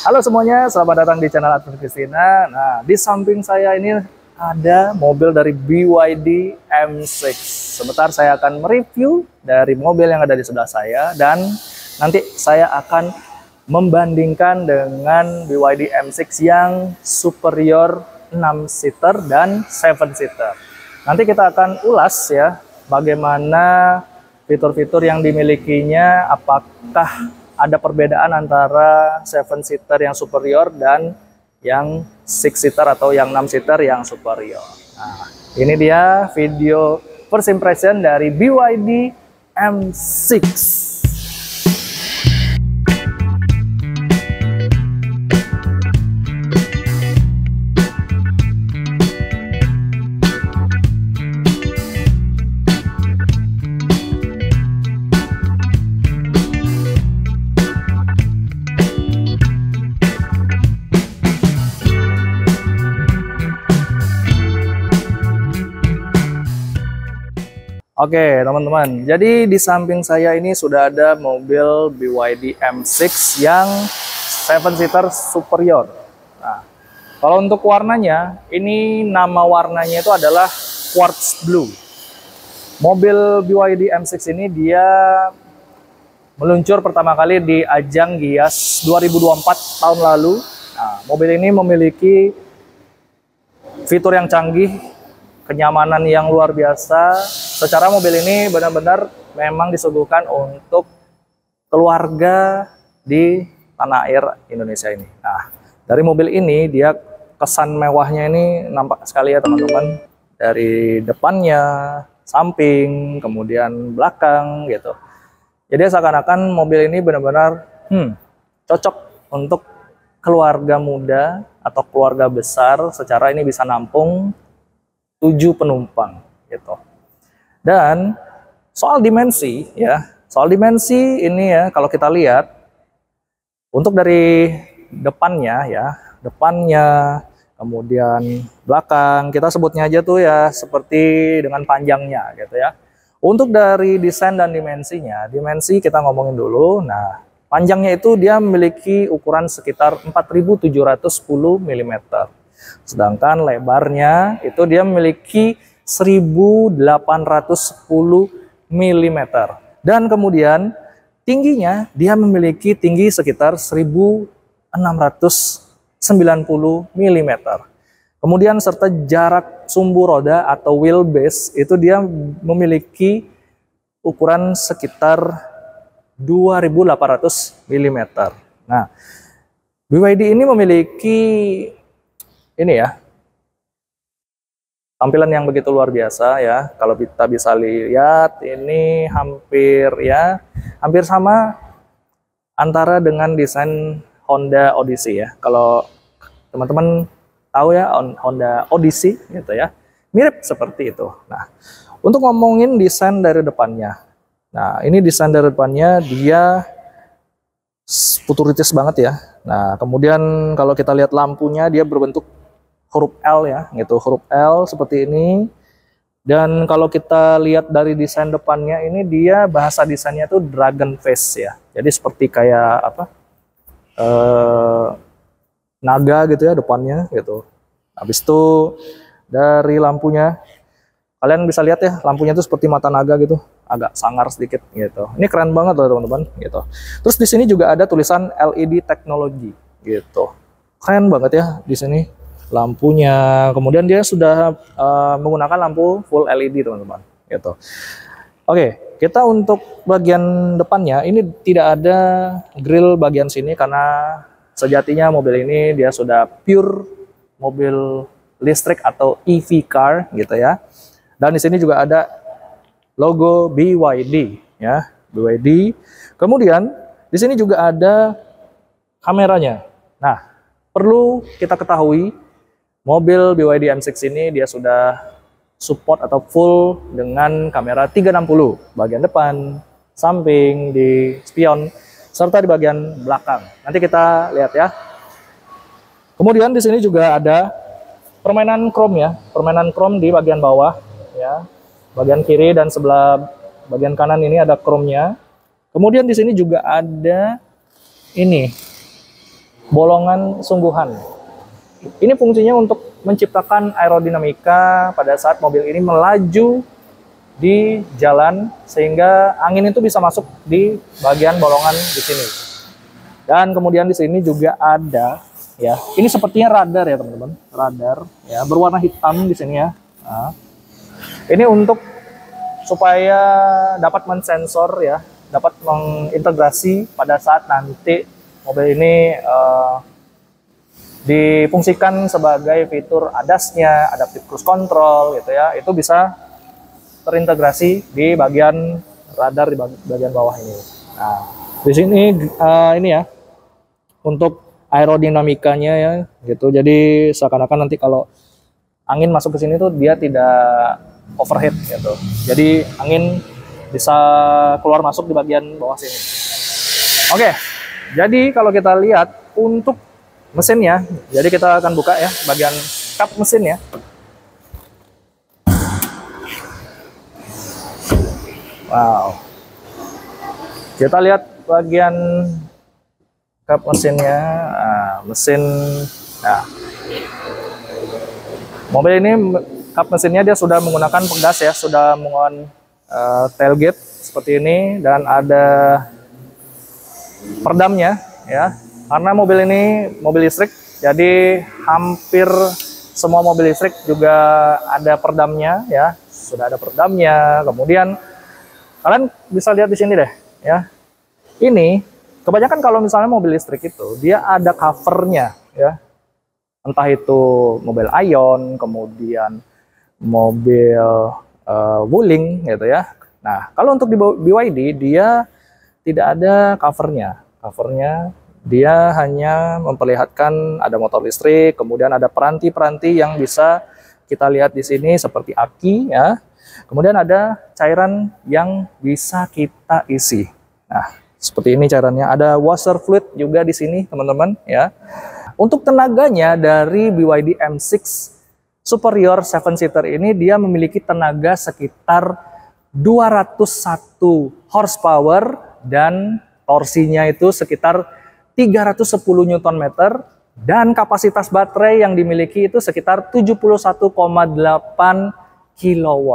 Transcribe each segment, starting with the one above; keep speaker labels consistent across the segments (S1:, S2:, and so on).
S1: Halo semuanya, selamat datang di channel Advent Christina. Nah, di samping saya ini ada mobil dari BYD M6. Sebentar saya akan mereview dari mobil yang ada di sebelah saya dan nanti saya akan membandingkan dengan BYD M6 yang superior 6-seater dan 7-seater. Nanti kita akan ulas ya bagaimana fitur-fitur yang dimilikinya, apakah ada perbedaan antara 7-seater yang superior dan yang 6-seater atau yang 6-seater yang superior. Nah, ini dia video first impression dari BYD M6. Oke teman-teman, jadi di samping saya ini sudah ada mobil BYD M6 yang 7-seater superior. Nah, kalau untuk warnanya, ini nama warnanya itu adalah quartz blue. Mobil BYD M6 ini dia meluncur pertama kali di ajang Gias 2024 tahun lalu. Nah, mobil ini memiliki fitur yang canggih, kenyamanan yang luar biasa. Secara mobil ini benar-benar memang disuguhkan untuk keluarga di tanah air Indonesia ini. Nah, dari mobil ini dia kesan mewahnya ini nampak sekali ya teman-teman. Dari depannya, samping, kemudian belakang gitu. Jadi seakan-akan mobil ini benar-benar cocok untuk keluarga muda atau keluarga besar. Secara ini bisa nampung 7 penumpang gitu. Dan soal dimensi ya, soal dimensi ini ya kalau kita lihat untuk dari depannya ya, depannya kemudian belakang kita sebutnya aja tuh ya seperti dengan panjangnya gitu ya. Untuk dari desain dan dimensinya, dimensi kita ngomongin dulu. Nah, panjangnya itu dia memiliki ukuran sekitar 4.710 mm. Sedangkan lebarnya itu dia memiliki 1810 mm. Dan kemudian tingginya dia memiliki tinggi sekitar 1690 mm. Kemudian serta jarak sumbu roda atau wheelbase itu dia memiliki ukuran sekitar 2800 mm. Nah, BYD ini memiliki ini ya, tampilan yang begitu luar biasa ya. Kalau kita bisa lihat ini hampir sama antara dengan desain Honda Odyssey ya. Kalau teman-teman tahu ya Honda Odyssey gitu ya, mirip seperti itu. Nah, untuk ngomongin desain dari depannya. Nah, ini desain dari depannya dia futuritis banget ya. Nah, kemudian kalau kita lihat lampunya dia berbentuk huruf L ya, gitu, huruf L seperti ini. Dan kalau kita lihat dari desain depannya ini dia bahasa desainnya tuh dragon face ya. Jadi seperti kayak apa? Naga gitu ya depannya gitu. Habis itu dari lampunya kalian bisa lihat ya, lampunya tuh seperti mata naga gitu, agak sangar sedikit gitu. Ini keren banget loh teman-teman gitu. Terus di sini juga ada tulisan LED teknologi gitu. Keren banget ya di sini lampunya. Kemudian dia sudah menggunakan lampu full LED teman-teman gitu. Oke, kita untuk bagian depannya ini tidak ada grill bagian sini karena sejatinya mobil ini dia sudah pure mobil listrik atau EV car gitu ya. Dan di sini juga ada logo BYD ya, BYD. Kemudian di sini juga ada kameranya. Nah, perlu kita ketahui mobil BYD M6 ini dia sudah support atau full dengan kamera 360 bagian depan, samping, di spion, serta di bagian belakang. Nanti kita lihat ya. Kemudian di sini juga ada permainan chrome ya, permainan chrome di bagian bawah ya. Bagian kiri dan sebelah bagian kanan ini ada chrome-nya. Kemudian di sini juga ada ini bolongan sungguhan. Ini fungsinya untuk menciptakan aerodinamika pada saat mobil ini melaju di jalan, sehingga angin itu bisa masuk di bagian bolongan di sini. Dan kemudian di sini juga ada, ya, ini sepertinya radar ya teman-teman, radar ya berwarna hitam di sini ya. Nah, ini untuk supaya dapat mensensor ya, dapat mengintegrasi pada saat nanti mobil ini difungsikan sebagai fitur ADAS-nya, Adaptive Cruise Control gitu ya. Itu bisa terintegrasi di bagian radar di bagian bawah ini. Nah, di sini ini ya untuk aerodinamikanya ya gitu. Jadi seakan-akan nanti kalau angin masuk ke sini tuh dia tidak overheat gitu. Jadi angin bisa keluar masuk di bagian bawah sini. Oke. Jadi kalau kita lihat untuk mesinnya, jadi kita akan buka ya bagian kap mesin ya. Wow. Kita lihat bagian kap mesinnya. Mesin. Nah, mobil ini kap mesinnya dia sudah menggunakan pegas ya, sudah menggunakan tailgate seperti ini, dan ada peredamnya ya. Karena mobil ini mobil listrik, jadi hampir semua mobil listrik juga ada peredamnya ya, sudah ada peredamnya. Kemudian kalian bisa lihat di sini deh ya. Ini kebanyakan kalau misalnya mobil listrik itu dia ada covernya ya. Entah itu mobil Ion, kemudian mobil Wuling gitu ya. Nah, kalau untuk di BYD dia tidak ada covernya. Covernya dia hanya memperlihatkan ada motor listrik, kemudian ada peranti-peranti yang bisa kita lihat di sini seperti aki ya. Kemudian ada cairan yang bisa kita isi. Nah, seperti ini cairannya. Ada washer fluid juga di sini, teman-teman ya. Untuk tenaganya dari BYD M6 Superior 7-seater ini dia memiliki tenaga sekitar 201 horsepower dan torsinya itu sekitar 310 Nm dan kapasitas baterai yang dimiliki itu sekitar 71,8 kW.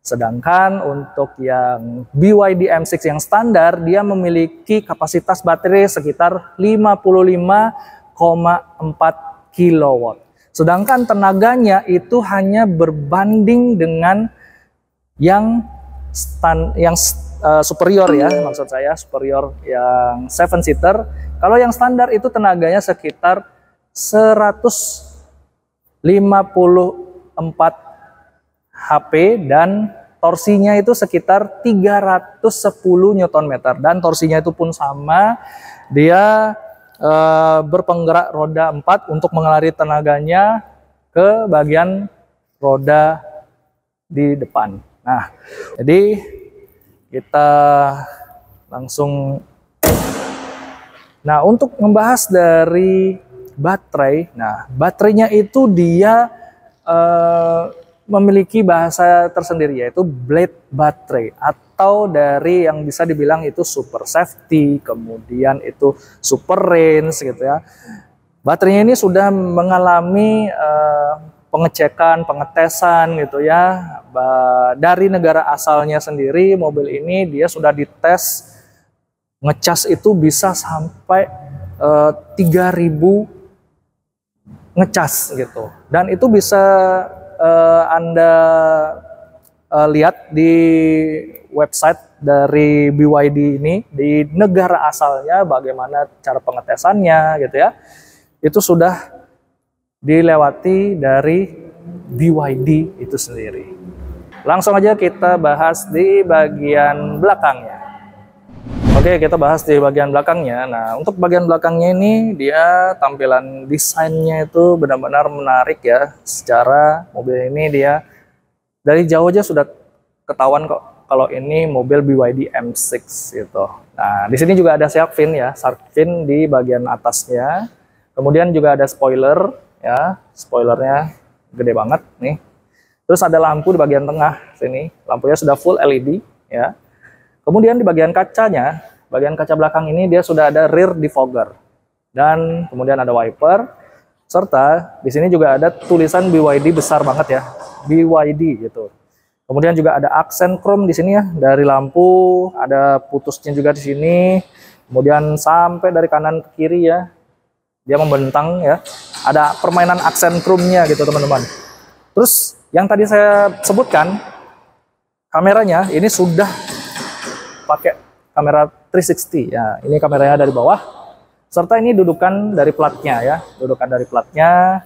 S1: Sedangkan untuk yang BYD M6 yang standar dia memiliki kapasitas baterai sekitar 55,4 kW. Sedangkan tenaganya itu hanya berbanding dengan yang superior ya, maksud saya superior yang 7-seater. Kalau yang standar itu tenaganya sekitar 154 HP dan torsinya itu sekitar 310 Nm, dan torsinya itu pun sama, dia berpenggerak roda 4 untuk mengaliri tenaganya ke bagian roda di depan. Nah, jadi kita langsung. Nah, untuk membahas dari baterai, nah baterainya itu dia memiliki bahasa tersendiri, yaitu blade baterai, atau dari yang bisa dibilang itu super safety, kemudian itu super range gitu ya. Baterainya ini sudah mengalami pengecekan, pengetesan gitu ya. Dari negara asalnya sendiri, mobil ini dia sudah dites ngecas itu bisa sampai 3000 ngecas gitu. Dan itu bisa Anda lihat di website dari BYD ini, di negara asalnya bagaimana cara pengetesannya gitu ya. Itu sudah dilewati dari BYD itu sendiri. Langsung aja kita bahas di bagian belakangnya. Oke, kita bahas di bagian belakangnya. Nah, untuk bagian belakangnya ini dia tampilan desainnya itu benar-benar menarik ya. Secara mobil ini dia dari jauh aja sudah ketahuan kok kalau ini mobil BYD M6 gitu. Nah, di sini juga ada shark fin ya, shark fin di bagian atasnya. Kemudian juga ada spoiler ya, spoilernya gede banget nih. Terus ada lampu di bagian tengah sini, lampunya sudah full LED ya. Kemudian di bagian kacanya, bagian kaca belakang ini dia sudah ada rear defogger. dan kemudian ada wiper, serta di sini juga ada tulisan BYD besar banget ya, BYD gitu. Kemudian juga ada aksen chrome di sini ya, dari lampu, ada putusnya juga di sini. Kemudian sampai dari kanan ke kiri ya, dia membentang ya. Ada permainan aksen chrome-nya gitu teman-teman. Terus yang tadi saya sebutkan, kameranya ini sudah pakai kamera 360 ya. Ini kameranya dari bawah, serta ini dudukan dari platnya ya, dudukan dari platnya.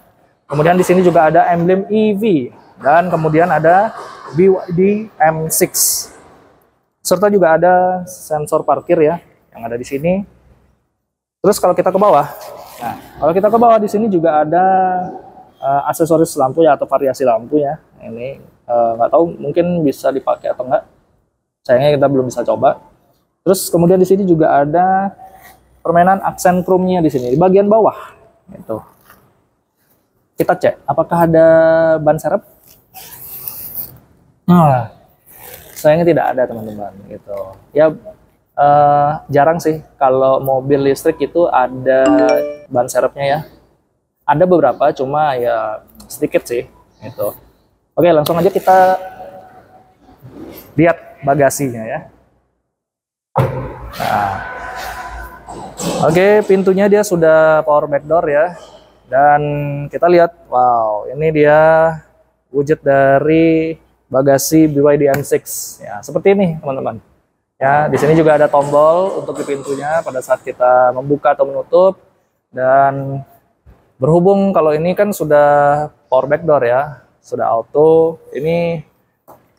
S1: Kemudian di sini juga ada emblem EV dan kemudian ada BYD M6. Serta juga ada sensor parkir ya yang ada di sini. Terus kalau kita ke bawah, nah kalau kita ke bawah di sini juga ada aksesoris lampu ya, atau variasi lampu ya. Ini nggak tahu mungkin bisa dipakai atau enggak. Sayangnya kita belum bisa coba. Terus kemudian di sini juga ada permainan aksen chrome-nya di sini di bagian bawah. Gitu. Kita cek apakah ada ban serep. Nah, sayangnya tidak ada teman-teman. Gitu. Ya jarang sih kalau mobil listrik itu ada ban serepnya ya. Ada beberapa, cuma ya sedikit sih. Gitu. Oke, langsung aja kita lihat bagasinya ya. Nah, oke, pintunya dia sudah power back door ya. Dan kita lihat, wow, ini dia wujud dari bagasi BYD M6 ya, seperti ini teman-teman. Ya, di sini juga ada tombol untuk di pintunya pada saat kita membuka atau menutup. Dan berhubung kalau ini kan sudah power back door ya, sudah auto, ini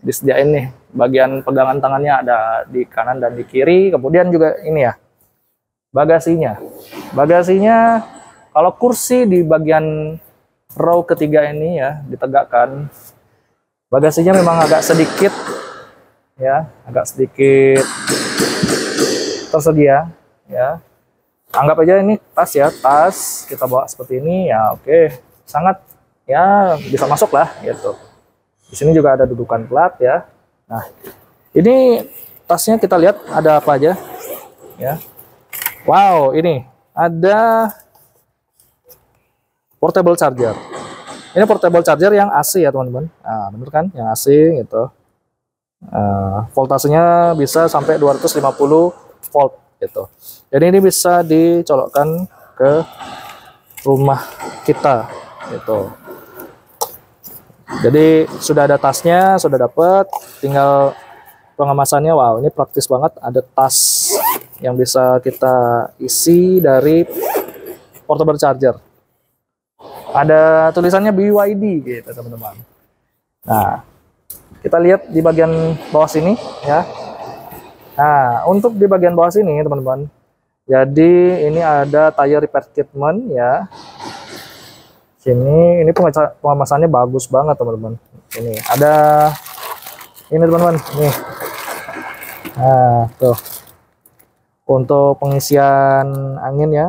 S1: disediain nih bagian pegangan tangannya ada di kanan dan di kiri. Kemudian juga ini ya bagasinya kalau kursi di bagian row ketiga ini ya ditegakkan, bagasinya memang agak sedikit tersedia ya. Anggap aja ini tas ya, tas kita bawa seperti ini ya. Oke, sangat ya bisa masuk lah gitu. Di sini juga ada dudukan plat ya. Nah, ini tasnya kita lihat ada apa aja ya. Wow, ini ada portable charger. Ini portable charger yang AC ya teman-teman. Nah, bener kan? Yang AC gitu. Voltasenya bisa sampai 250 volt gitu. Jadi ini bisa dicolokkan ke rumah kita gitu. Jadi sudah ada tasnya, sudah dapat, tinggal pengemasannya. Wow, ini praktis banget. Ada tas yang bisa kita isi dari portable charger. Ada tulisannya BYD gitu teman-teman. Nah, kita lihat di bagian bawah sini ya. Nah, untuk di bagian bawah sini teman-teman, jadi ini ada tire repair treatment ya. Sini ini pengemasannya bagus banget teman-teman. Ini ada ini teman-teman nih. Nah, tuh untuk pengisian angin ya.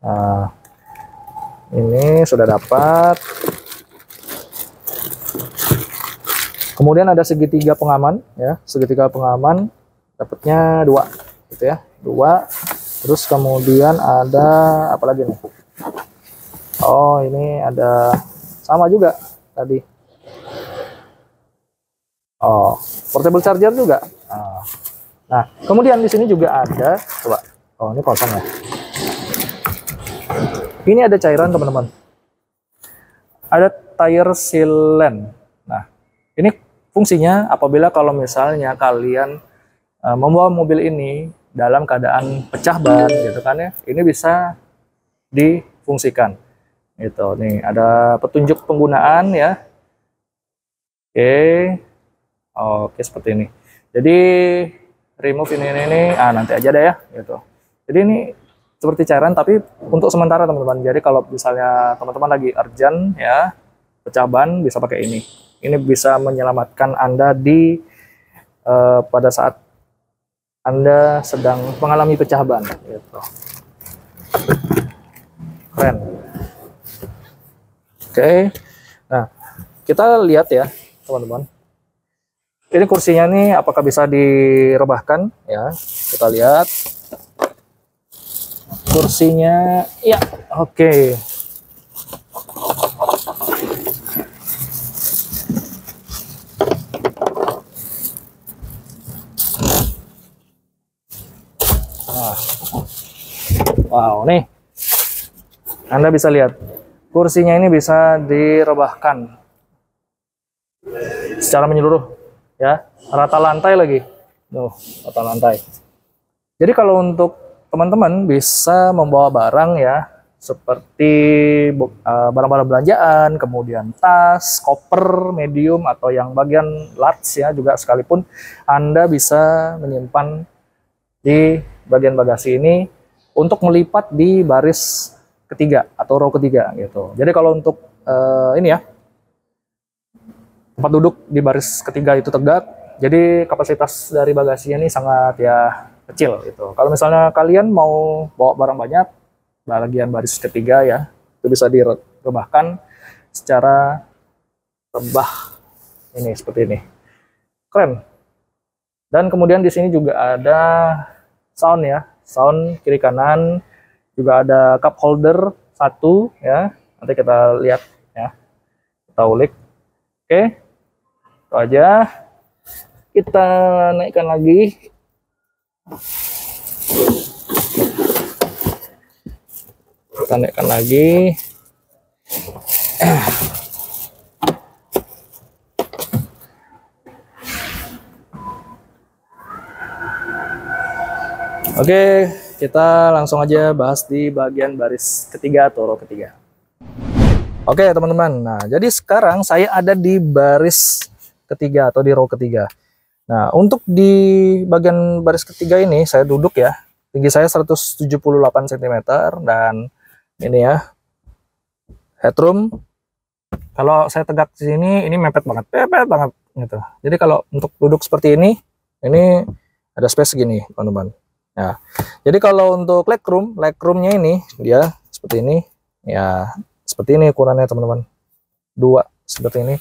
S1: Nah, ini sudah dapat. Kemudian ada segitiga pengaman ya, segitiga pengaman dapatnya 2 gitu ya, 2. Terus kemudian ada apa lagi nih? Oh, ini ada sama juga tadi. Oh, portable charger juga. Nah, kemudian di sini juga ada, coba. Oh, ini kosong ya. Ini ada cairan teman-teman. Ada tire sealant. Nah, ini fungsinya apabila kalau misalnya kalian membawa mobil ini dalam keadaan pecah ban gitu kan ya, ini bisa difungsikan. Gitu. Nih ada petunjuk penggunaan ya. Oke, seperti ini. Jadi remove ini nanti aja deh ya gitu. Jadi ini seperti cairan tapi untuk sementara teman-teman. Jadi kalau misalnya teman-teman lagi urgent ya, pecah ban, bisa pakai ini. Ini bisa menyelamatkan Anda di pada saat Anda sedang mengalami pecah ban gitu. Keren. Oke. Nah, kita lihat ya, teman-teman. Ini kursinya nih apakah bisa direbahkan ya? Kita lihat. kursinya. Ya, oke. Nah. Wow, nih. Anda bisa lihat. Kursinya ini bisa direbahkan secara menyeluruh, ya. Rata lantai lagi. Tuh, rata lantai. Jadi kalau untuk teman-teman bisa membawa barang ya, seperti barang-barang belanjaan, kemudian tas, koper, medium, atau yang bagian large ya juga sekalipun, Anda bisa menyimpan di bagian bagasi ini untuk melipat di baris ketiga atau row ketiga gitu. Jadi kalau untuk ini ya, tempat duduk di baris ketiga itu tegak, jadi kapasitas dari bagasinya ini sangat ya kecil gitu. Kalau misalnya kalian mau bawa barang banyak, bagian baris ketiga ya, itu bisa direbahkan secara rebah ini seperti ini. Keren. Dan kemudian di sini juga ada sound ya, sound kiri kanan, juga ada cup holder satu ya. Nanti kita lihat ya, kita ulik. Oke, itu aja. Kita naikkan lagi. Kita naikkan lagi. Oke, kita langsung aja bahas di bagian baris ketiga atau row ketiga. Oke teman-teman, nah jadi sekarang saya ada di baris ketiga atau di row ketiga. Nah untuk di bagian baris ketiga ini saya duduk ya, tinggi saya 178 cm dan ini ya headroom. Kalau saya tegak di sini ini mepet banget gitu. Jadi kalau untuk duduk seperti ini ada space segini teman-teman. Ya, jadi kalau untuk legroomnya ini dia seperti ini ya, seperti ini ukurannya teman-teman, 2 seperti ini.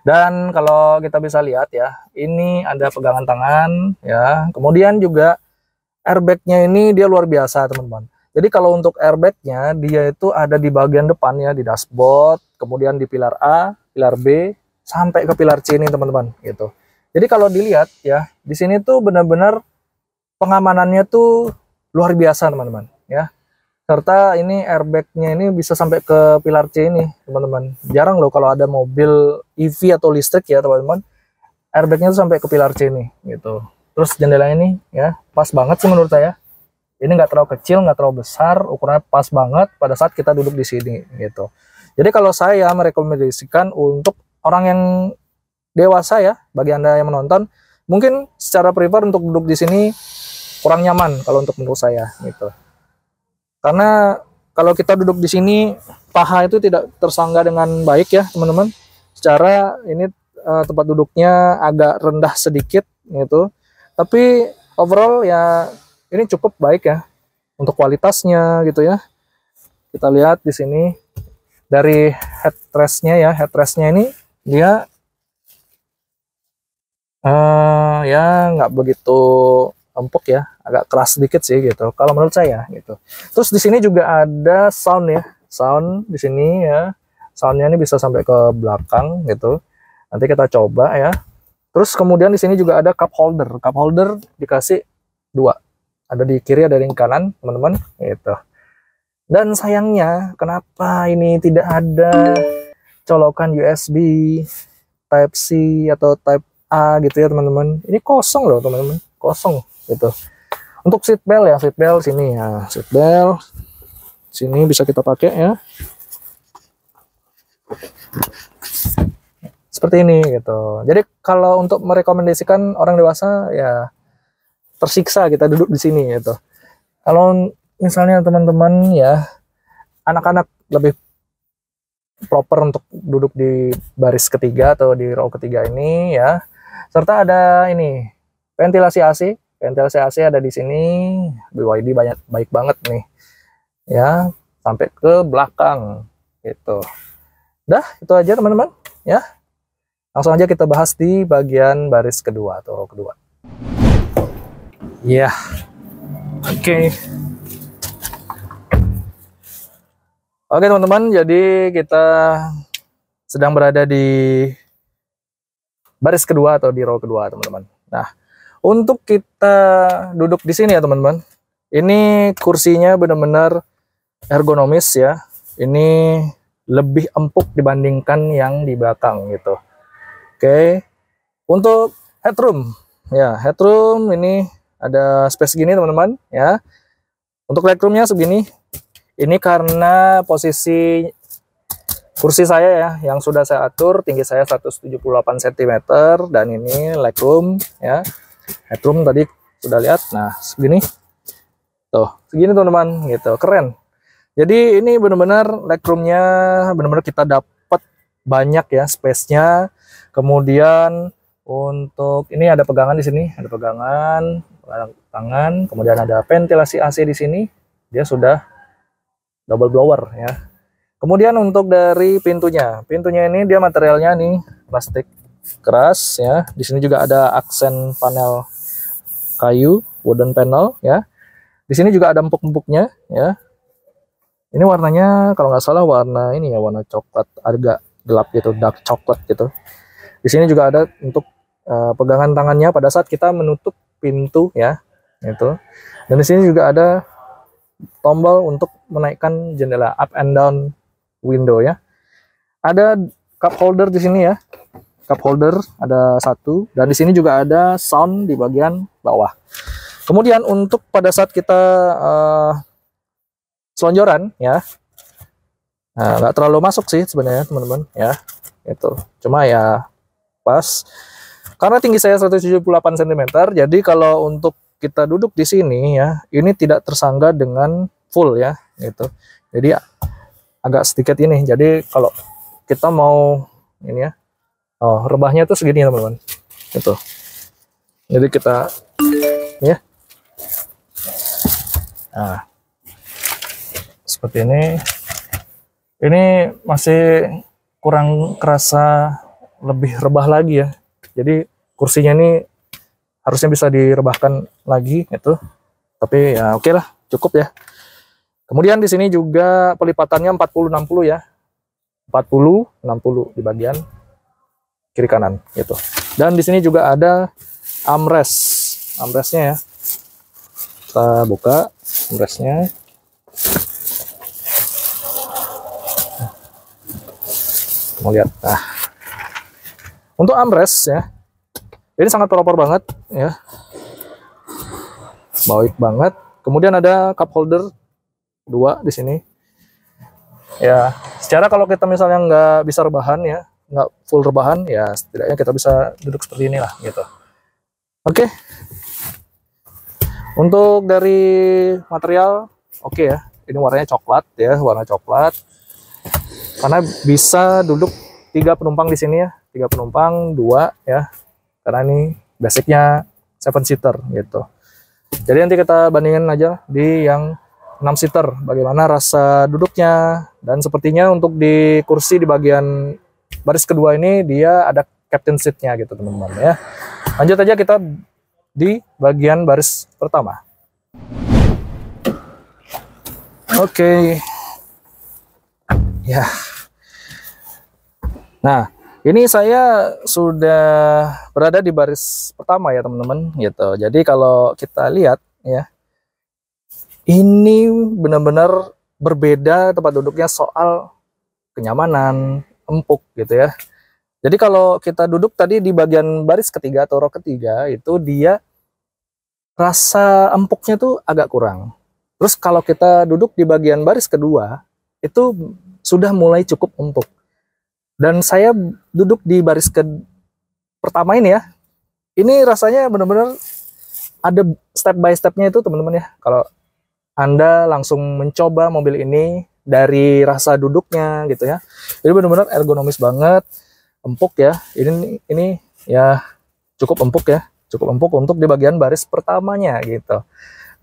S1: Dan kalau kita bisa lihat ya, ini ada pegangan tangan ya, kemudian juga airbagnya ini dia luar biasa teman-teman. Jadi kalau untuk airbagnya dia itu ada di bagian depan ya, di dashboard, kemudian di pilar A, pilar B, sampai ke pilar C ini teman-teman gitu. Jadi kalau dilihat ya, di sini tuh benar-benar pengamanannya tuh luar biasa teman-teman ya. Serta ini airbagnya ini bisa sampai ke pilar C ini teman-teman. Jarang loh kalau ada mobil EV atau listrik ya teman-teman, airbagnya tuh sampai ke pilar C ini gitu. Terus jendela ini ya pas banget sih menurut saya. Ini nggak terlalu kecil, nggak terlalu besar, ukurannya pas banget pada saat kita duduk di sini gitu. Jadi kalau saya merekomendasikan untuk orang yang dewasa ya, bagi Anda yang menonton, mungkin secara prefer untuk duduk di sini kurang nyaman kalau untuk menurut saya gitu. Karena kalau kita duduk di sini paha itu tidak tersangga dengan baik ya teman-teman. Secara ini tempat duduknya agak rendah sedikit gitu. Tapi overall ya ini cukup baik ya untuk kualitasnya gitu ya. Kita lihat di sini dari headrestnya ya, headrestnya ini dia ya nggak begitu empuk ya, agak keras sedikit sih gitu kalau menurut saya gitu. Terus di sini juga ada sound ya, sound di sini ya, soundnya ini bisa sampai ke belakang gitu. Nanti kita coba ya. Terus kemudian di sini juga ada cup holder dikasih 2, ada di kiri ada di kanan teman-teman gitu. Dan sayangnya kenapa ini tidak ada colokan USB Type C atau Type A gitu ya teman-teman. Ini kosong loh teman-teman, kosong gitu. Untuk seat belt ya, seat belt sini ya, seat belt sini bisa kita pakai ya seperti ini gitu. Jadi kalau untuk merekomendasikan orang dewasa ya tersiksa kita duduk di sini gitu. Kalau misalnya teman-teman ya anak-anak lebih proper untuk duduk di baris ketiga atau di row ketiga ini ya. Serta ada ini ventilasi AC. Ventilasi AC ada di sini, BYD baik banget nih ya, sampai ke belakang gitu. Dah itu aja teman-teman ya, langsung aja kita bahas di bagian baris kedua atau row kedua ya. Oke. Oke teman-teman, jadi kita sedang berada di baris kedua atau di row kedua teman-teman. Nah, untuk kita duduk di sini ya teman-teman, ini kursinya benar-benar ergonomis ya. Ini lebih empuk dibandingkan yang di belakang gitu. Oke, untuk headroom, ya headroom ini ada space gini teman-teman ya. Untuk legroomnya segini. Ini karena posisi kursi saya ya, yang sudah saya atur, tinggi saya 178 cm dan ini legroom ya. Headroom tadi sudah lihat. Nah, segini. Tuh, segini teman-teman gitu. Keren. Jadi ini benar-benar legroomnya benar-benar kita dapat banyak ya space-nya. Kemudian untuk ini ada pegangan di sini, ada pegangan tangan, kemudian ada ventilasi AC di sini. Dia sudah double blower ya. Kemudian untuk dari pintunya ini dia materialnya nih plastik keras ya. Di sini juga ada aksen panel kayu, wooden panel ya. Di sini juga ada empuk-empuknya ya. Ini warnanya kalau nggak salah warna ini ya, warna coklat agak gelap gitu, dark coklat gitu. Di sini juga ada untuk pegangan tangannya pada saat kita menutup pintu ya, itu. Dan di sini juga ada tombol untuk menaikkan jendela, up and down window ya. Ada cup holder di sini ya, cup holder ada satu, dan di sini juga ada sound di bagian bawah. Kemudian untuk pada saat kita selonjoran ya, nah, nggak terlalu masuk sih sebenarnya teman-teman ya, itu cuma ya pas karena tinggi saya 178 cm. Jadi kalau untuk kita duduk di sini ya, ini tidak tersangga dengan full ya gitu. Jadi agak sedikit ini. Jadi kalau kita mau ini ya, oh rebahnya tuh segini teman-teman gitu. Jadi kita ya, nah seperti ini masih kurang kerasa lebih rebah lagi ya. Jadi kursinya ini harusnya bisa direbahkan lagi gitu. Tapi ya oke lah, cukup ya. Kemudian di sini juga pelipatannya 40-60 ya. 40-60 di bagian kiri kanan gitu. Dan di sini juga ada armrest. Armrestnya ya. Kita buka armrestnya. Mau lihat. Nah, untuk armrest ya, ini sangat proper banget ya, baik banget. Kemudian ada cup holder 2 di sini ya. Secara kalau kita misalnya nggak bisa rebahan ya, nggak full rebahan ya, setidaknya kita bisa duduk seperti inilah gitu. Oke. Untuk dari material oke ya, ini warnanya coklat ya, warna coklat. Karena bisa duduk 3 penumpang di sini ya, 3 penumpang 2 ya, karena ini basicnya 7 seater gitu. Jadi nanti kita bandingin aja di yang 6 seater bagaimana rasa duduknya. Dan sepertinya untuk di kursi di bagian baris kedua ini dia ada captain seatnya gitu teman-teman ya. Lanjut aja kita di bagian baris pertama. Oke. Ya. Nah, ini saya sudah berada di baris pertama ya teman-teman gitu. Jadi kalau kita lihat ya, ini benar-benar berbeda tempat duduknya soal kenyamanan, empuk gitu ya. Jadi kalau kita duduk tadi di bagian baris ketiga atau row ketiga itu dia rasa empuknya tuh agak kurang. Terus kalau kita duduk di bagian baris kedua itu sudah mulai cukup empuk. Dan saya duduk di baris pertama ini ya, ini rasanya benar-benar ada step by stepnya itu teman-teman ya. Kalau Anda langsung mencoba mobil ini dari rasa duduknya gitu ya, jadi benar-benar ergonomis banget, empuk ya. Ini ya cukup empuk ya, cukup empuk untuk di bagian baris pertamanya gitu.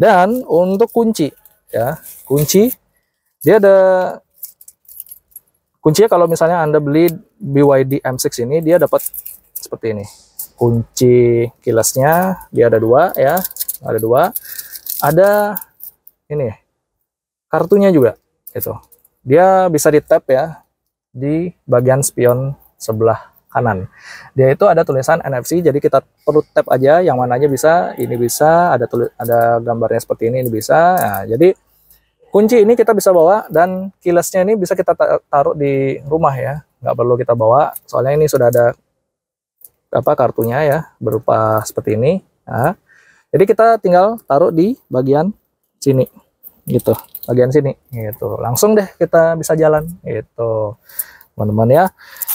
S1: Dan untuk kunci ya, kunci dia ada kuncinya. Kalau misalnya Anda beli BYD M6 ini, dia dapat seperti ini. Kunci keylessnya dia ada 2 ya, ada 2. Ada ini kartunya juga gitu. dia bisa di tap ya di bagian spion sebelah kanan. Dia itu ada tulisan NFC, jadi kita perlu tap aja yang mana aja bisa. Ini bisa, ada gambarnya seperti ini bisa. Nah, jadi kunci ini kita bisa bawa dan keylessnya ini bisa kita taruh di rumah ya, nggak perlu kita bawa. Soalnya ini sudah ada kartunya ya, berupa seperti ini. Nah, jadi kita tinggal taruh di bagian sini, gitu, bagian sini, gitu. Langsung deh kita bisa jalan, gitu, teman-teman ya.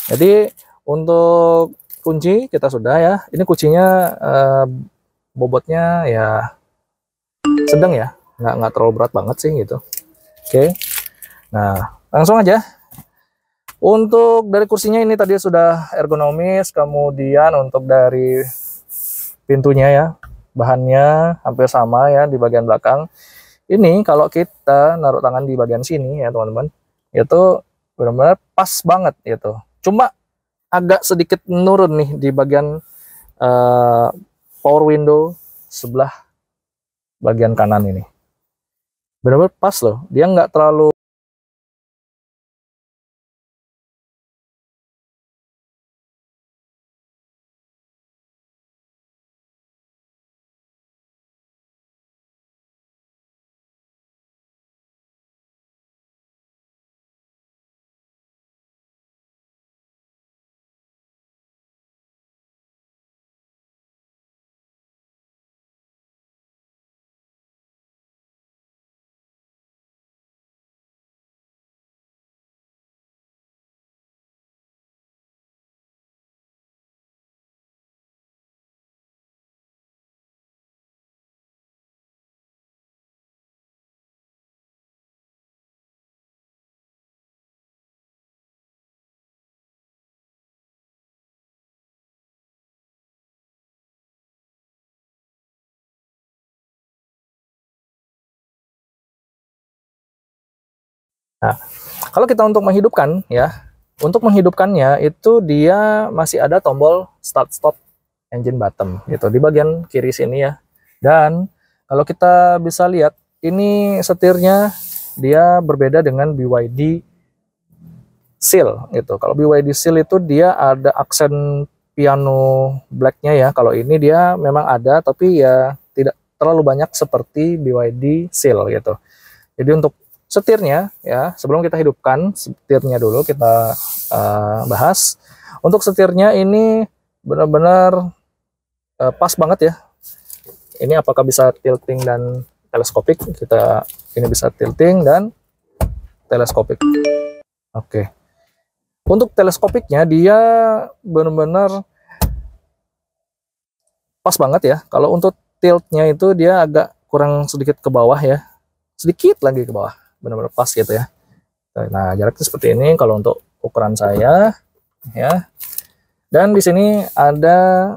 S1: Jadi untuk kunci kita sudah ya. Ini kuncinya bobotnya ya sedang ya, nggak terlalu berat banget sih gitu. Oke, nah langsung aja. Untuk dari kursinya ini tadi sudah ergonomis, kemudian untuk dari pintunya ya, bahannya hampir sama ya di bagian belakang. Ini kalau kita naruh tangan di bagian sini ya teman-teman, itu benar-benar pas banget gitu. Cuma agak sedikit menurun nih di bagian power window sebelah bagian kanan ini. Benar-benar pas loh, dia nggak terlalu Nah, kalau kita untuk menghidupkan ya, untuk menghidupkannya itu dia masih ada tombol start stop engine button gitu di bagian kiri sini ya. Dan kalau kita bisa lihat ini setirnya dia berbeda dengan BYD Seal gitu. Kalau BYD Seal itu dia ada aksen piano blacknya ya. Kalau ini dia memang ada tapi ya tidak terlalu banyak seperti BYD Seal gitu. Jadi untuk setirnya ya, sebelum kita hidupkan setirnya dulu kita bahas. Untuk setirnya ini benar-benar pas banget ya. Ini apakah bisa tilting dan teleskopik? Ini bisa tilting dan teleskopik. Oke. Untuk teleskopiknya dia benar-benar pas banget ya. Kalau untuk tiltnya itu dia agak kurang sedikit ke bawah ya. Sedikit lagi ke bawah. Benar-benar pas gitu ya. Nah, jaraknya seperti ini kalau untuk ukuran saya ya. Dan di sini ada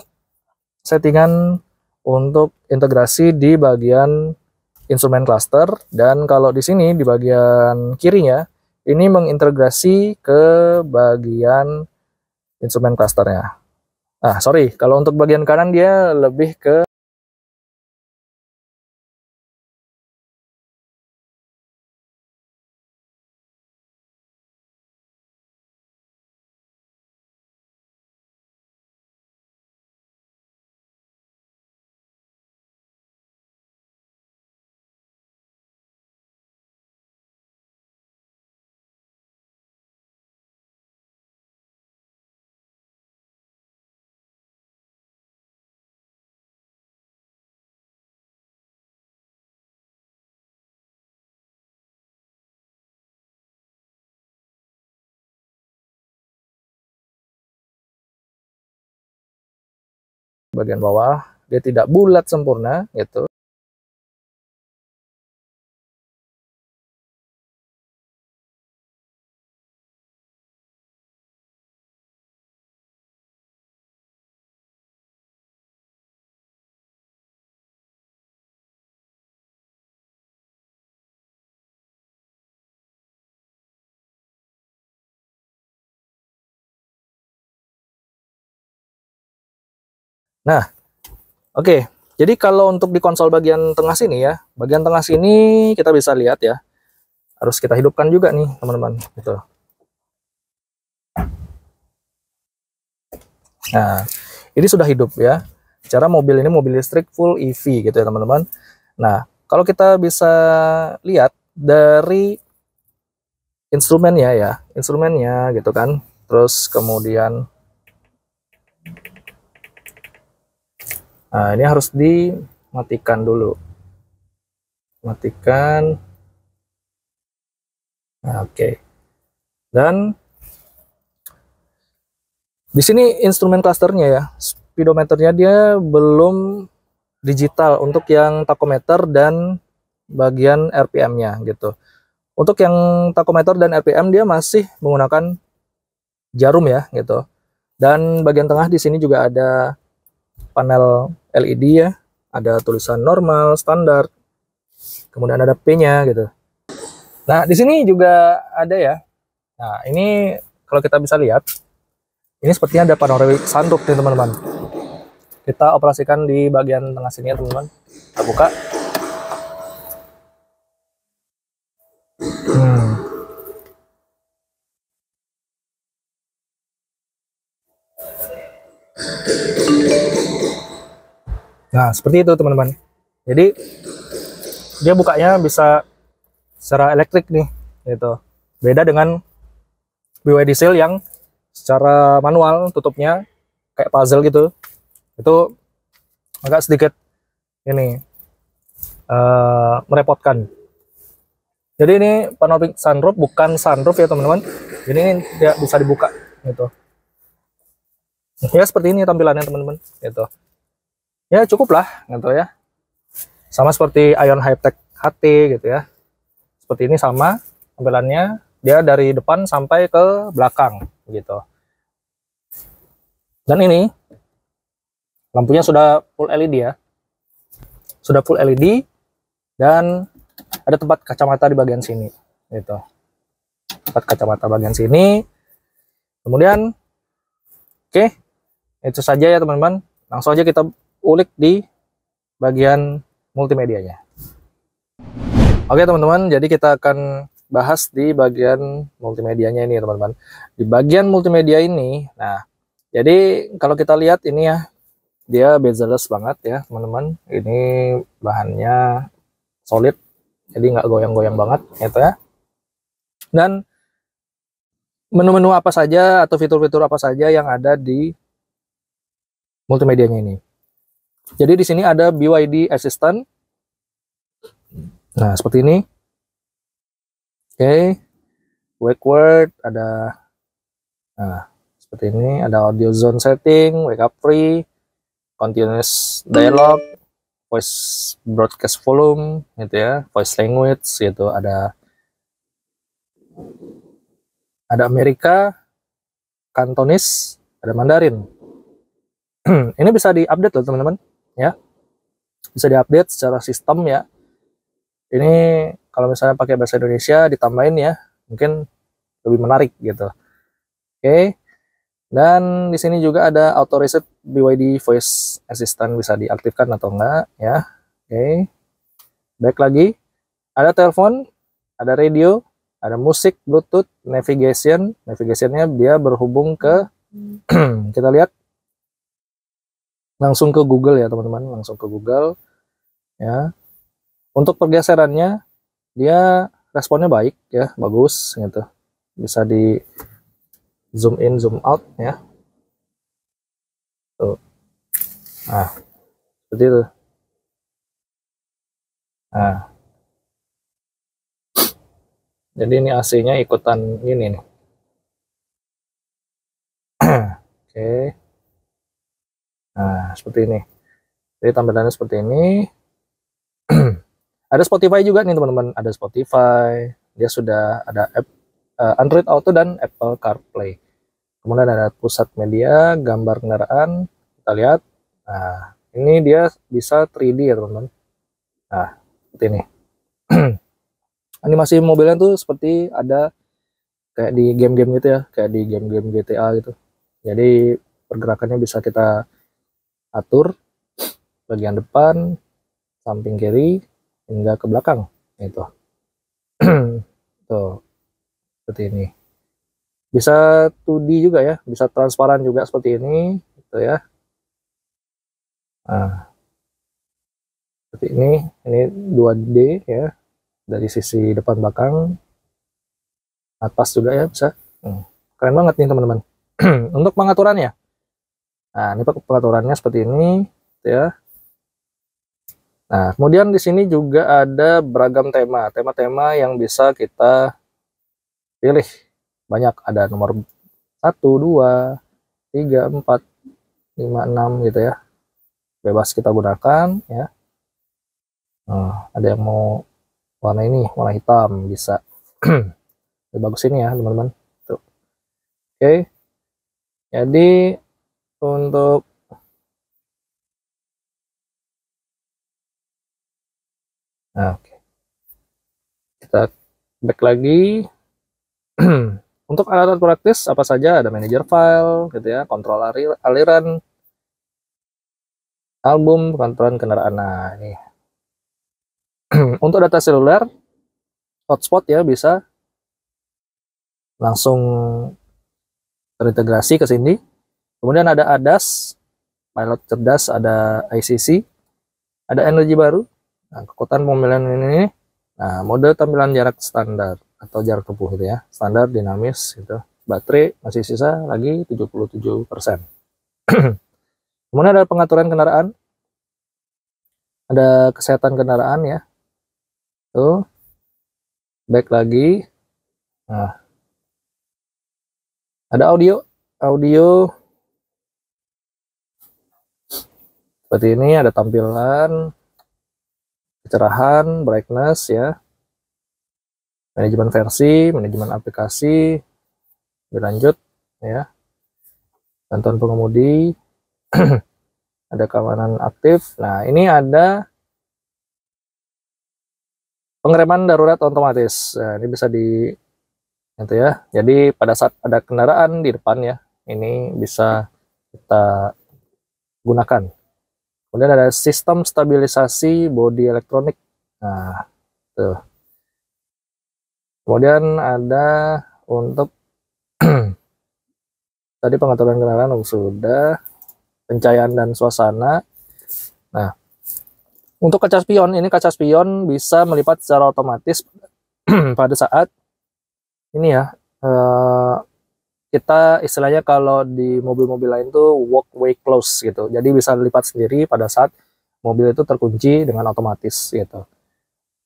S1: settingan untuk integrasi di bagian instrumen cluster, dan kalau di sini di bagian kirinya ini mengintegrasi ke bagian instrumen clusternya. Ah, sorry, kalau untuk bagian kanan dia lebih ke bagian bawah, dia tidak bulat sempurna gitu. Nah, oke. Jadi kalau untuk di konsol bagian tengah sini ya, bagian tengah sini kita bisa lihat ya, harus kita hidupkan juga nih teman-teman gitu. Nah, ini sudah hidup ya. Cara mobil ini mobil listrik full EV gitu ya teman-teman. Nah, kalau kita bisa lihat dari instrumennya gitu kan. Terus kemudian nah, ini harus dimatikan dulu. Matikan. Nah, oke. Dan di sini instrumen clusternya ya. Speedometernya dia belum digital untuk yang tachometer dan bagian RPM-nya gitu. Untuk yang tachometer dan RPM dia masih menggunakan jarum ya gitu. Dan bagian tengah di sini juga ada panel LED ya. Ada tulisan normal, standar. Kemudian ada P-nya gitu. Nah, di sini juga ada ya. Nah, ini kalau kita bisa lihat, ini sepertinya ada panoramic sunroof nih teman-teman. Kita operasikan di bagian tengah sini ya teman-teman. Kita buka. Nah, seperti itu teman-teman. Jadi dia bukanya bisa secara elektrik nih, gitu. Beda dengan BYD Seal yang secara manual tutupnya kayak puzzle gitu. Itu agak sedikit ini merepotkan. Jadi ini panoramic sunroof bukan sunroof ya teman-teman. Jadi ini dia bisa dibuka gitu. Ya seperti ini tampilannya teman-teman gitu. Ya cukup lah gitu ya. Sama seperti Ion High-Tech HT gitu ya. Seperti ini sama tampilannya, dia dari depan sampai ke belakang gitu. Dan ini lampunya sudah full LED ya. Sudah full LED dan ada tempat kacamata di bagian sini gitu. Tempat kacamata bagian sini. Kemudian oke, itu saja ya teman-teman. Langsung aja kita ulik di bagian multimedianya. Oke teman-teman, jadi kita akan bahas di bagian multimedianya ini teman-teman. Di bagian multimedia ini, nah jadi kalau kita lihat ini ya, dia bezel-less banget ya teman-teman. Ini bahannya solid, jadi nggak goyang-goyang banget gitu ya. Dan menu-menu apa saja atau fitur-fitur apa saja yang ada di multimedianya ini. Jadi di sini ada BYD Assistant. Nah, seperti ini. Oke. Wake word ada. Nah, seperti ini ada audio zone setting, wake up free, continuous dialogue, voice broadcast volume gitu ya, voice language gitu, ada Amerika, Kantonis, ada Mandarin. Ini bisa diupdate loh teman-teman ya. Bisa diupdate secara sistem ya. Ini kalau misalnya pakai bahasa Indonesia ditambahin ya, mungkin lebih menarik gitu. Oke. Dan di sini juga ada auto reset BYD voice assistant, bisa diaktifkan atau enggak ya. Oke. Back lagi. Ada telepon, ada radio, ada musik, Bluetooth, navigation. Navigationnya dia berhubung ke kita lihat langsung ke Google ya teman-teman, langsung ke Google ya. Untuk pergeserannya dia responnya baik ya, bagus gitu. Bisa di zoom in, zoom out ya. Tuh. Nah, seperti itu. Nah. Jadi ini AC-nya ikutan ini nih. Oke. Nah, seperti ini. Jadi tampilannya seperti ini. Ada Spotify juga nih teman-teman, ada Spotify. Dia sudah ada Android Auto dan Apple CarPlay. Kemudian ada pusat media, gambar kendaraan. Kita lihat. Nah, ini dia bisa 3D ya teman-teman. Nah, seperti ini. Animasi mobilnya tuh seperti ada kayak di game-game gitu ya, kayak di game-game GTA gitu. Jadi pergerakannya bisa kita atur bagian depan, samping kiri, hingga ke belakang gitu. Tuh, seperti ini. Bisa 2D juga ya, bisa transparan juga seperti ini, gitu ya. Nah, seperti ini 2D ya, dari sisi depan belakang, atas juga ya bisa. Keren banget nih teman-teman. Untuk pengaturannya, nah ini pengaturannya seperti ini, gitu ya. Nah, kemudian di sini juga ada beragam tema yang bisa kita pilih. Banyak, ada nomor 1, 2, 3, 4, 5, 6 gitu ya. Bebas kita gunakan ya. Nah, ada yang mau warna ini, warna hitam bisa. Lebih bagus ini ya teman-teman. Tuh. Oke. Jadi untuk oke. Kita back lagi. Untuk alat-alat praktis apa saja, ada manajer file gitu ya, kontrol aliran, album, pengaturan kendaraan. Nah, ini. Untuk data seluler, hotspot ya, bisa langsung terintegrasi ke sini. Kemudian ada ADAS, pilot cerdas, ada ICC, ada energi baru. Nah, kekuatan pemilihan ini. Nah, mode tampilan jarak standar atau jarak tempuh gitu ya, standar, dinamis gitu. Baterai masih sisa lagi 77%. Kemudian ada pengaturan kendaraan, ada kesehatan kendaraan ya. Tuh, back lagi. Nah, ada audio seperti ini, ada tampilan, kecerahan, brightness ya, manajemen versi, manajemen aplikasi, berlanjut ya, bantuan pengemudi, ada keamanan aktif. Nah, ini ada pengereman darurat otomatis. Nah, ini bisa di itu ya. Jadi pada saat ada kendaraan di depan ya, ini bisa kita gunakan. Kemudian ada sistem stabilisasi bodi elektronik. Nah, tuh. Kemudian ada untuk tadi pengaturan kendaraan sudah, pencahayaan dan suasana. Nah, untuk kaca spion, ini kaca spion bisa melipat secara otomatis pada saat ini ya, kita istilahnya kalau di mobil-mobil lain tuh walkway close gitu. Jadi bisa lipat sendiri pada saat mobil itu terkunci dengan otomatis gitu.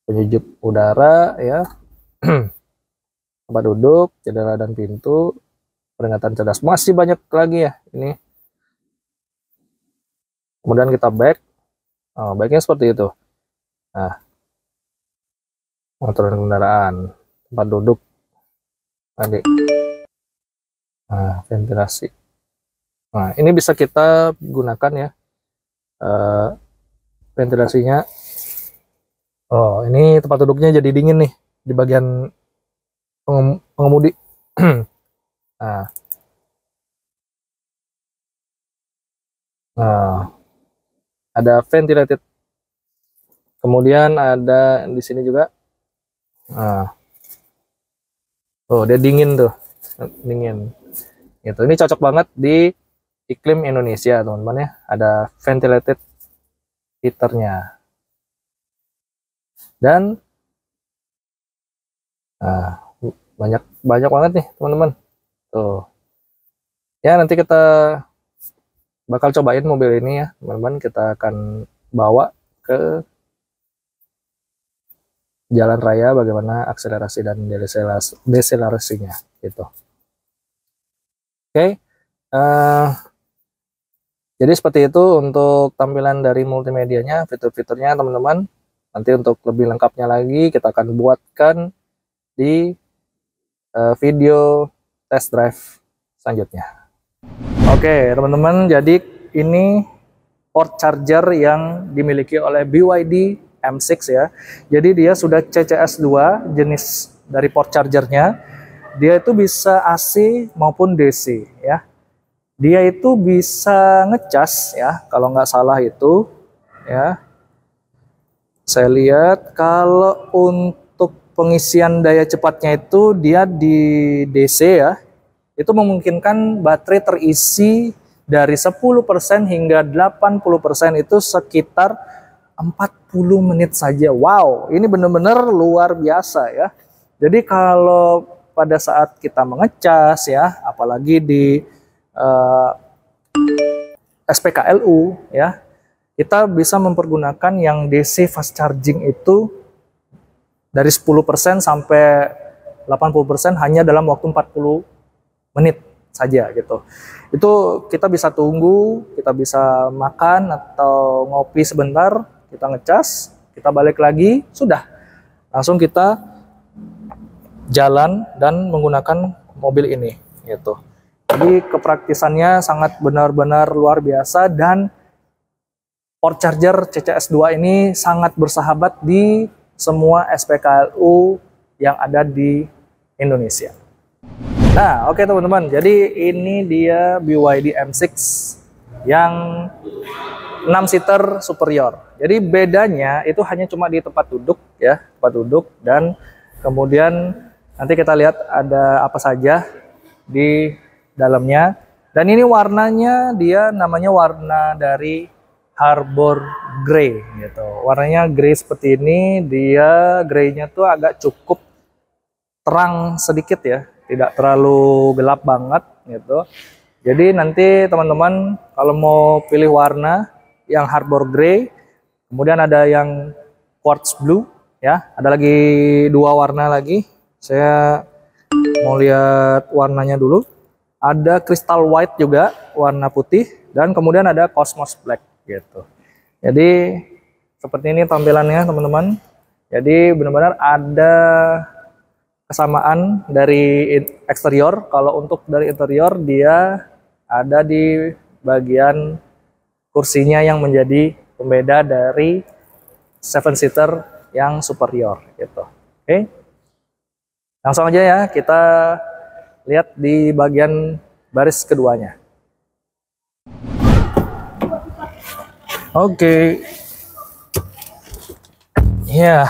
S1: Penyejuk udara ya, tempat duduk, jendela dan pintu, peringatan cerdas, masih banyak lagi ya ini. Kemudian kita back, backnya seperti itu. Nah, pengaturan kendaraan, tempat duduk tadi, nah, ventilasi. Nah, ini bisa kita gunakan ya, ventilasinya. Oh, ini tempat duduknya jadi dingin nih di bagian pengemudi. Nah, ada ventilated. Kemudian ada di sini juga. Nah, oh, dia dingin tuh, dingin. Gitu. Ini cocok banget di iklim Indonesia, teman-teman ya. Ada ventilated heaternya. Dan banyak banget nih, teman-teman. Tuh. Ya, nanti kita bakal cobain mobil ini ya, teman-teman. Kita akan bawa ke jalan raya bagaimana akselerasi dan deselerasinya gitu. Oke. Jadi seperti itu untuk tampilan dari multimedianya, fitur-fiturnya teman-teman. Nanti untuk lebih lengkapnya lagi kita akan buatkan di video test drive selanjutnya. Oke teman-teman, jadi ini port charger yang dimiliki oleh BYD M6 ya. Jadi dia sudah CCS2 jenis dari port chargernya. Dia itu bisa AC maupun DC ya. Dia itu bisa ngecas ya, kalau nggak salah itu ya. Saya lihat kalau untuk pengisian daya cepatnya itu dia di DC ya, itu memungkinkan baterai terisi dari 10% hingga 80% itu sekitar 40 menit saja. Wow, ini benar-benar luar biasa ya. Jadi kalau pada saat kita mengecas ya, apalagi di SPKLU ya, kita bisa mempergunakan yang DC fast charging itu dari 10% sampai 80% hanya dalam waktu 40 menit saja gitu. Itu kita bisa tunggu, kita bisa makan atau ngopi sebentar, kita ngecas, kita balik lagi, sudah. Langsung kita jalan dan menggunakan mobil ini gitu. Jadi kepraktisannya sangat benar-benar luar biasa, dan port charger CCS2 ini sangat bersahabat di semua SPKLU yang ada di Indonesia. Nah, oke teman-teman, jadi ini dia BYD M6 yang 6 seater superior. Jadi bedanya itu hanya cuma di tempat duduk ya, tempat duduk, dan kemudian nanti kita lihat ada apa saja di dalamnya. Dan ini warnanya dia namanya warna dari Harbor Grey gitu. Warnanya grey seperti ini, dia greynya tuh agak cukup terang sedikit ya, tidak terlalu gelap banget gitu. Jadi nanti teman-teman kalau mau pilih warna yang Harbor Grey, kemudian ada yang Quartz Blue ya, ada lagi 2 warna lagi. Saya mau lihat warnanya dulu. Ada Crystal White juga warna putih, dan kemudian ada Cosmos Black gitu. Jadi seperti ini tampilannya teman-teman. Jadi benar-benar ada kesamaan dari eksterior. Kalau untuk dari interior, dia ada di bagian kursinya yang menjadi pembeda dari 7-seater yang superior gitu. Oke, langsung aja ya kita lihat di bagian baris keduanya. Oke. Ya.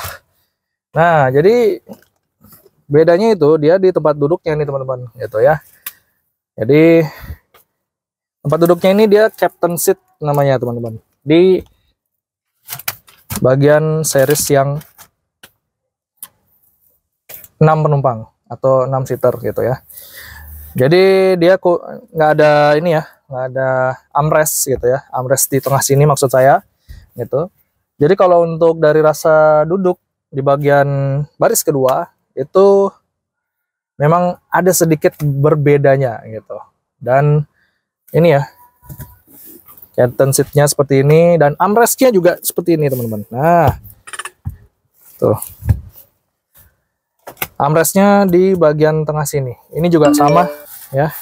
S1: Nah, jadi bedanya itu dia di tempat duduknya nih teman-teman, gitu ya. Jadi tempat duduknya ini dia Captain Seat namanya teman-teman. Di bagian series yang 6 penumpang atau 6 seater gitu ya. Jadi dia nggak ada ini ya, nggak ada armrest gitu ya, armrest di tengah sini maksud saya gitu. Jadi kalau untuk dari rasa duduk di bagian baris kedua itu memang ada sedikit berbedanya gitu. Dan ini ya, captain seatnya seperti ini, dan armrestnya juga seperti ini teman-teman. Nah, tuh armrestnya di bagian tengah sini. Ini juga sama ya,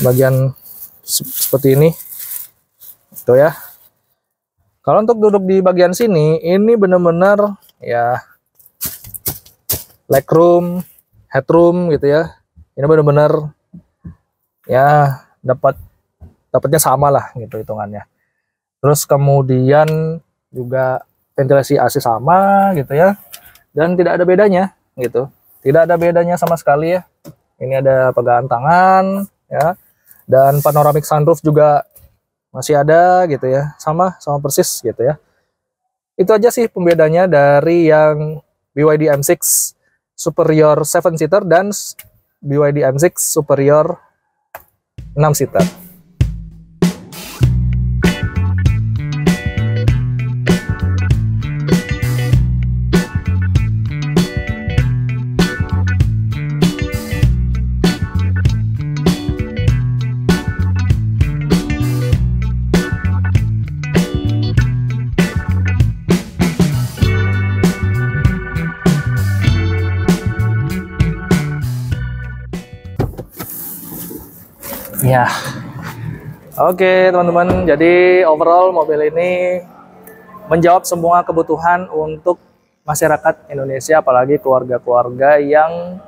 S1: bagian seperti ini itu ya. Kalau untuk duduk di bagian sini, ini benar-benar ya legroom, headroom gitu ya. Ini benar-benar ya dapatnya sama lah gitu hitungannya. Terus kemudian juga ventilasi AC sama gitu ya, dan tidak ada bedanya gitu, tidak ada bedanya sama sekali ya. Ini ada pegangan tangan ya, dan panoramic sunroof juga masih ada gitu ya, sama persis gitu ya. Itu aja sih pembedanya dari yang BYD M6 Superior 7-seater dan BYD M6 Superior 6-seater. Ya, oke teman-teman, jadi overall mobil ini menjawab semua kebutuhan untuk masyarakat Indonesia, apalagi keluarga-keluarga yang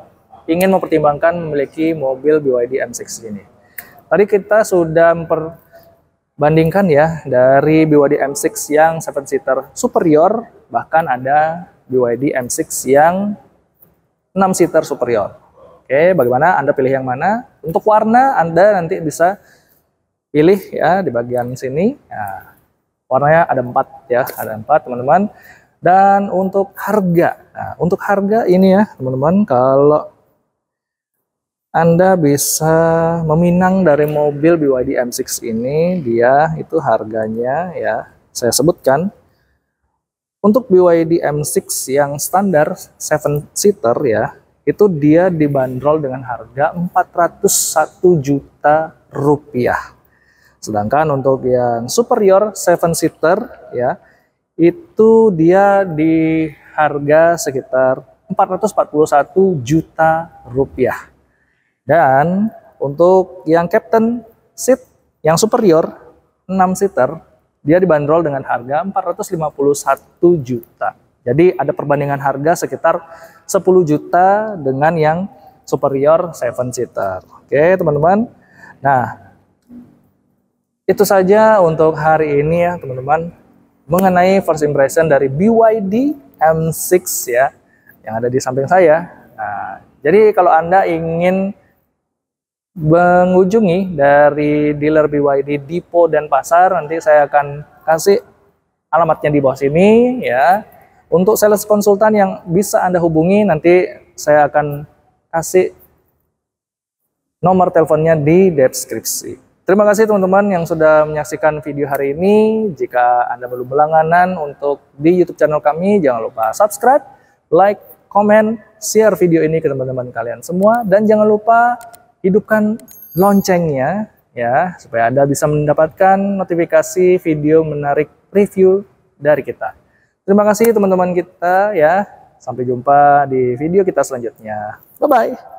S1: ingin mempertimbangkan memiliki mobil BYD M6 ini. Tadi kita sudah memperbandingkan ya dari BYD M6 yang 7-seater superior, bahkan ada BYD M6 yang 6 seater superior. Oke, bagaimana Anda pilih yang mana? Untuk warna Anda nanti bisa pilih ya di bagian sini. Nah, warnanya ada 4 ya, ada 4 teman-teman. Dan untuk harga, nah untuk harga ini ya teman-teman, kalau Anda bisa meminang dari mobil BYD M6 ini, dia itu harganya ya, saya sebutkan. Untuk BYD M6 yang standar 7 seater ya, itu dia dibanderol dengan harga 401 juta rupiah. Sedangkan untuk yang superior 7 seater ya, itu dia di harga sekitar 441 juta rupiah. Dan untuk yang captain seat yang superior 6 seater, dia dibanderol dengan harga 451 juta. Jadi ada perbandingan harga sekitar 10 juta dengan yang superior 7 seater. Oke teman-teman. Nah, itu saja untuk hari ini ya teman-teman, mengenai first impression dari BYD M6 ya, yang ada di samping saya. Nah, jadi kalau Anda ingin mengunjungi dari dealer BYD Dipo dan Pasar, nanti saya akan kasih alamatnya di bawah sini ya. Untuk sales konsultan yang bisa Anda hubungi, nanti saya akan kasih nomor teleponnya di deskripsi. Terima kasih teman-teman yang sudah menyaksikan video hari ini. Jika Anda belum berlangganan untuk di YouTube channel kami, jangan lupa subscribe, like, komen, share video ini ke teman-teman kalian semua, dan jangan lupa hidupkan loncengnya ya, supaya Anda bisa mendapatkan notifikasi video menarik review dari kita. Terima kasih teman-teman kita ya. Sampai jumpa di video kita selanjutnya. Bye bye.